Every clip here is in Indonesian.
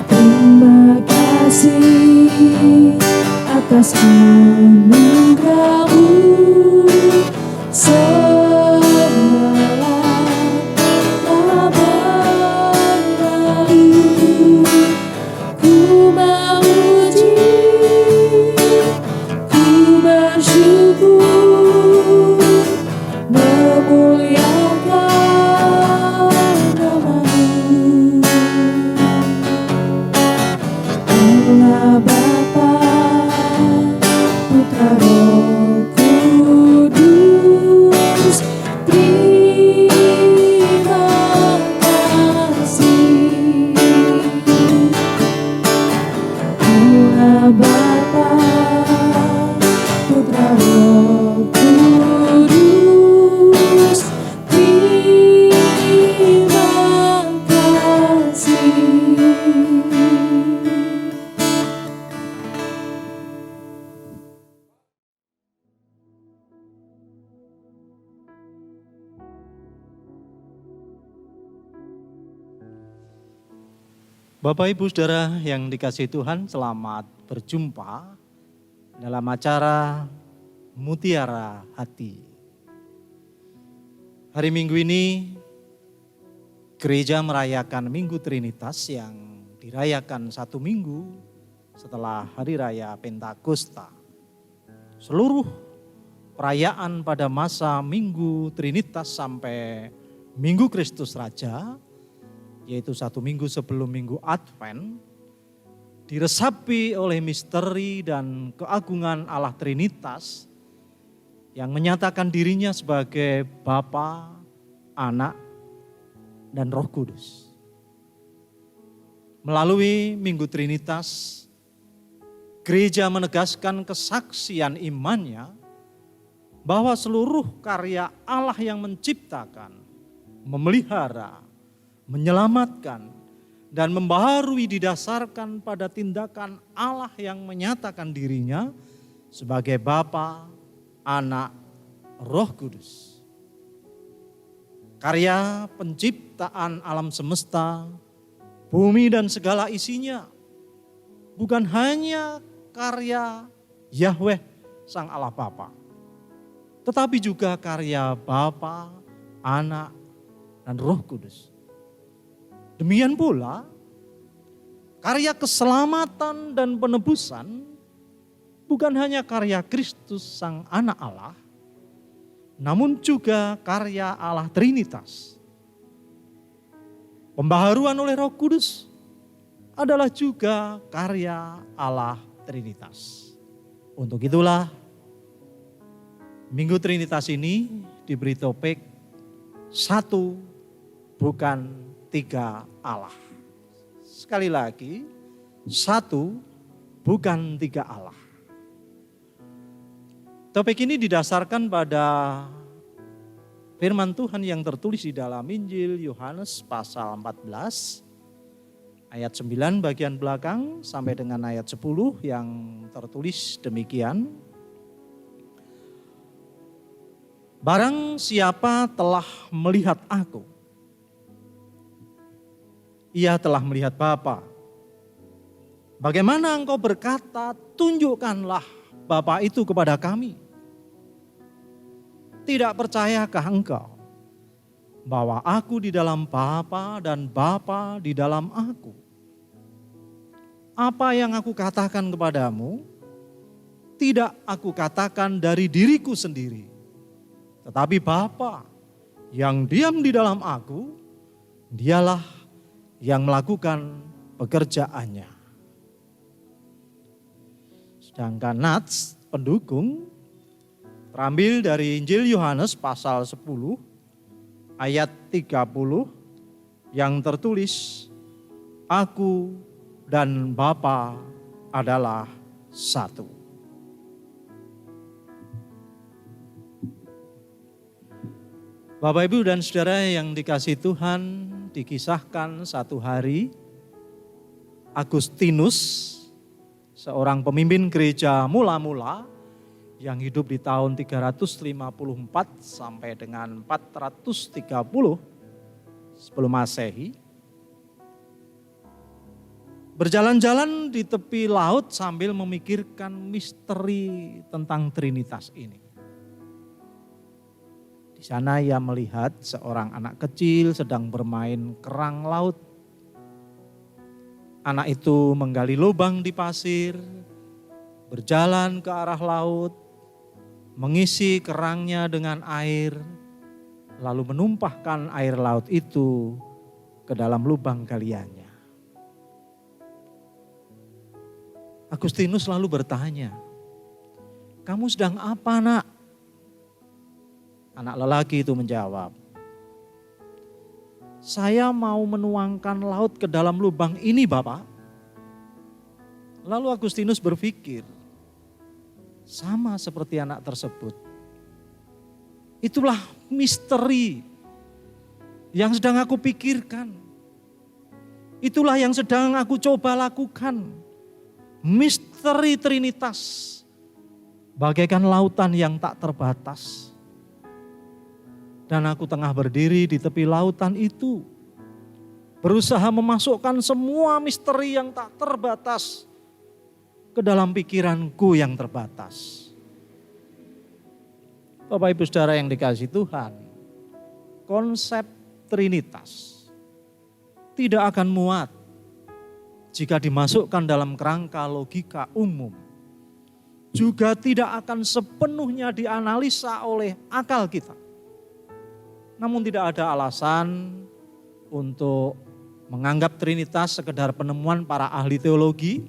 Terima kasih atas anugerah-Mu semalam telah berlalu. Ku memuji, ku bersyukur, memuliakan nama-Mu. Allah Bapa, Putra, Roh Kudus, terima kasih. Allah Bapa, Putra, Roh Kudus, terima kasih. Bapak Ibu Saudara yang dikasihi Tuhan, selamat berjumpa dalam acara Mutiara Hati. Hari Minggu ini gereja merayakan Minggu Trinitas yang dirayakan 1 minggu setelah Hari Raya Pentakosta. Seluruh perayaan pada masa Minggu Trinitas sampai Minggu Kristus Raja, yaitu 1 minggu sebelum Minggu Advent, diresapi oleh misteri dan keagungan Allah Trinitas yang menyatakan dirinya sebagai Bapa, Anak, dan Roh Kudus. Melalui Minggu Trinitas, gereja menegaskan kesaksian imannya bahwa seluruh karya Allah yang menciptakan, memelihara, menyelamatkan, dan membaharui didasarkan pada tindakan Allah yang menyatakan dirinya sebagai Bapa, Anak, Roh Kudus. Karya penciptaan alam semesta, bumi dan segala isinya bukan hanya karya Yahweh Sang Allah Bapa, tetapi juga karya Bapa, Anak, dan Roh Kudus. Demikian pula, karya keselamatan dan penebusan bukan hanya karya Kristus Sang Anak Allah, namun juga karya Allah Trinitas. Pembaharuan oleh Roh Kudus adalah juga karya Allah Trinitas. Untuk itulah, Minggu Trinitas ini diberi topik 1 bukan 3 Allah. Sekali lagi, 1 bukan 3 Allah. Topik ini didasarkan pada firman Tuhan yang tertulis di dalam Injil Yohanes pasal 14 ayat 9 bagian belakang sampai dengan ayat 10 yang tertulis demikian. Barang siapa telah melihat aku, ia telah melihat Bapa. Bagaimana engkau berkata, tunjukkanlah Bapa itu kepada kami? Tidak percayakah engkau bahwa aku di dalam Bapa dan Bapa di dalam aku? Apa yang aku katakan kepadamu, tidak aku katakan dari diriku sendiri, tetapi Bapa yang diam di dalam aku, dialah yang melakukan pekerjaannya. Sedangkan nats pendukung terambil dari Injil Yohanes pasal 10 ayat 30 yang tertulis, aku dan Bapa adalah satu. Bapak, Ibu, dan Saudara yang dikasihi Tuhan, dikisahkan satu hari Agustinus, seorang pemimpin gereja mula-mula yang hidup di tahun 354 sampai dengan 430, sebelum Masehi, berjalan-jalan di tepi laut sambil memikirkan misteri tentang Trinitas ini. Di sana ia melihat seorang anak kecil sedang bermain kerang laut. Anak itu menggali lubang di pasir, berjalan ke arah laut, mengisi kerangnya dengan air, lalu menumpahkan air laut itu ke dalam lubang galiannya. Agustinus lalu bertanya, "Kamu sedang apa, Nak?" Anak lelaki itu menjawab, "Saya mau menuangkan laut ke dalam lubang ini, Bapak." Lalu Agustinus berpikir, sama seperti anak tersebut. Itulah misteri yang sedang aku pikirkan. Itulah yang sedang aku coba lakukan. Misteri Trinitas, bagaikan lautan yang tak terbatas. Dan aku tengah berdiri di tepi lautan itu, berusaha memasukkan semua misteri yang tak terbatas ke dalam pikiranku yang terbatas. Bapak Ibu Saudara yang dikasihi Tuhan, konsep Trinitas tidak akan muat jika dimasukkan dalam kerangka logika umum. Juga tidak akan sepenuhnya dianalisa oleh akal kita. Namun tidak ada alasan untuk menganggap Trinitas sekedar penemuan para ahli teologi.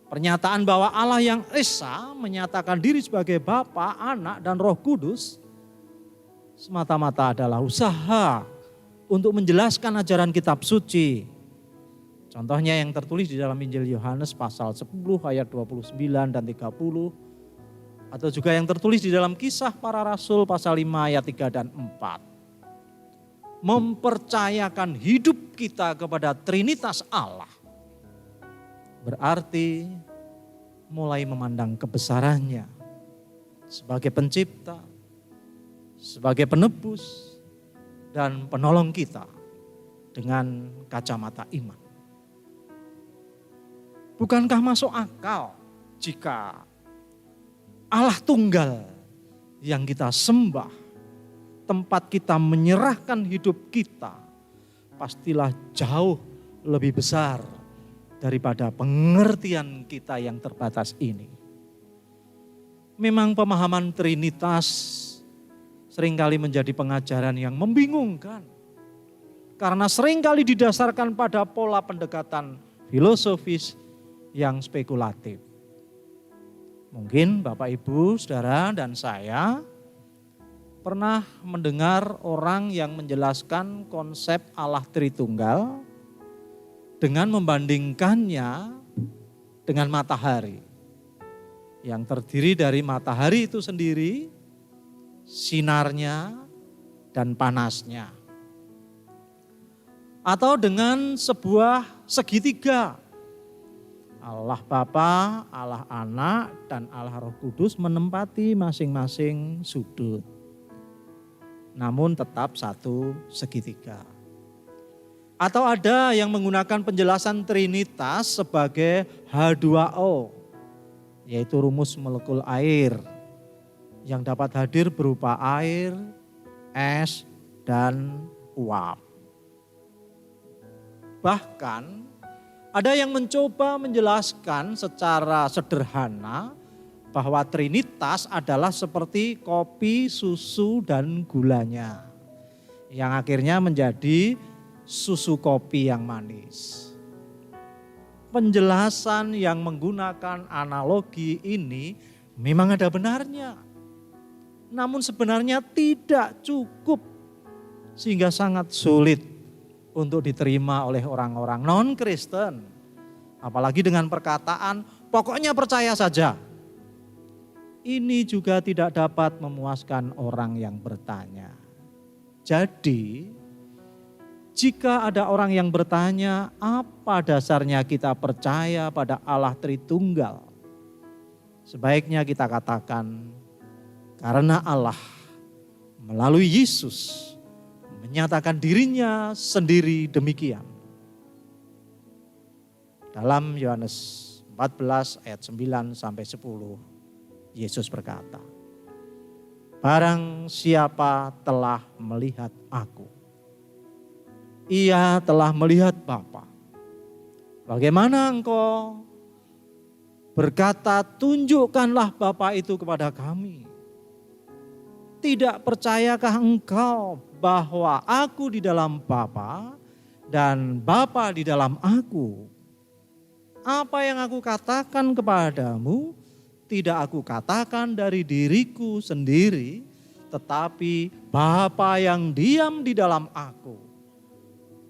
Pernyataan bahwa Allah yang Esa menyatakan diri sebagai Bapa, Anak, dan Roh Kudus semata-mata adalah usaha untuk menjelaskan ajaran kitab suci. Contohnya yang tertulis di dalam Injil Yohanes pasal 10 ayat 29 dan 30. Atau juga yang tertulis di dalam Kisah Para Rasul pasal 5 ayat 3 dan 4. Mempercayakan hidup kita kepada Trinitas Allah berarti mulai memandang kebesarannya sebagai pencipta, sebagai penebus, dan penolong kita dengan kacamata iman. Bukankah masuk akal jika Allah tunggal yang kita sembah, tempat kita menyerahkan hidup kita, pastilah jauh lebih besar daripada pengertian kita yang terbatas ini. Memang pemahaman Trinitas seringkali menjadi pengajaran yang membingungkan, karena seringkali didasarkan pada pola pendekatan filosofis yang spekulatif. Mungkin Bapak Ibu, Saudara, dan saya pernah mendengar orang yang menjelaskan konsep Allah Tritunggal dengan membandingkannya dengan matahari. Yang terdiri dari matahari itu sendiri, sinarnya, dan panasnya. Atau dengan sebuah segitiga. Allah Bapa, Allah Anak, dan Allah Roh Kudus menempati masing-masing sudut. Namun tetap satu segitiga. Atau ada yang menggunakan penjelasan Trinitas sebagai H2O, yaitu rumus molekul air yang dapat hadir berupa air, es, dan uap. Bahkan ada yang mencoba menjelaskan secara sederhana bahwa Trinitas adalah seperti kopi, susu, dan gulanya. Yang akhirnya menjadi susu kopi yang manis. Penjelasan yang menggunakan analogi ini memang ada benarnya. Namun sebenarnya tidak cukup sehingga sangat sulit untuk diterima oleh orang-orang non-Kristen. Apalagi dengan perkataan, pokoknya percaya saja. Ini juga tidak dapat memuaskan orang yang bertanya. Jadi, jika ada orang yang bertanya, apa dasarnya kita percaya pada Allah Tritunggal? Sebaiknya kita katakan, karena Allah melalui Yesus menyatakan dirinya sendiri demikian. Dalam Yohanes 14 ayat 9 sampai 10, Yesus berkata, "Barang siapa telah melihat aku, ia telah melihat Bapa. Bagaimana engkau berkata, tunjukkanlah Bapa itu kepada kami? Tidak percayakah engkau bahwa aku di dalam Bapa dan Bapa di dalam aku? Apa yang aku katakan kepadamu, tidak aku katakan dari diriku sendiri, tetapi Bapa yang diam di dalam aku,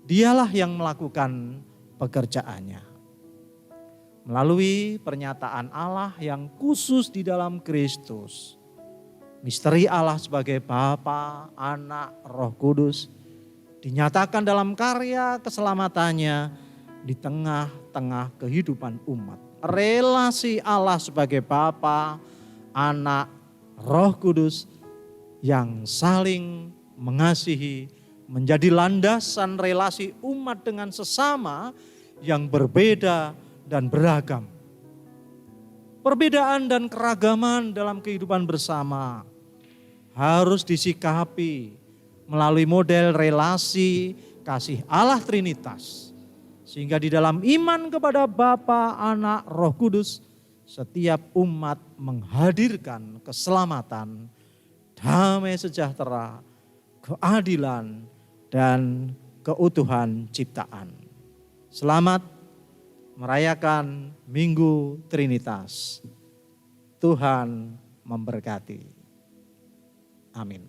dialah yang melakukan pekerjaannya." Melalui pernyataan Allah yang khusus di dalam Kristus, misteri Allah sebagai Bapa, Anak, Roh Kudus dinyatakan dalam karya keselamatannya di tengah-tengah kehidupan umat. Relasi Allah sebagai Bapa, Anak, Roh Kudus yang saling mengasihi menjadi landasan relasi umat dengan sesama yang berbeda dan beragam. Perbedaan dan keragaman dalam kehidupan bersama harus disikapi melalui model relasi kasih Allah Trinitas. Sehingga di dalam iman kepada Bapa, Anak, Roh Kudus, setiap umat menghadirkan keselamatan, damai sejahtera, keadilan, dan keutuhan ciptaan. Selamat merayakan Minggu Trinitas. Tuhan memberkati. Amin.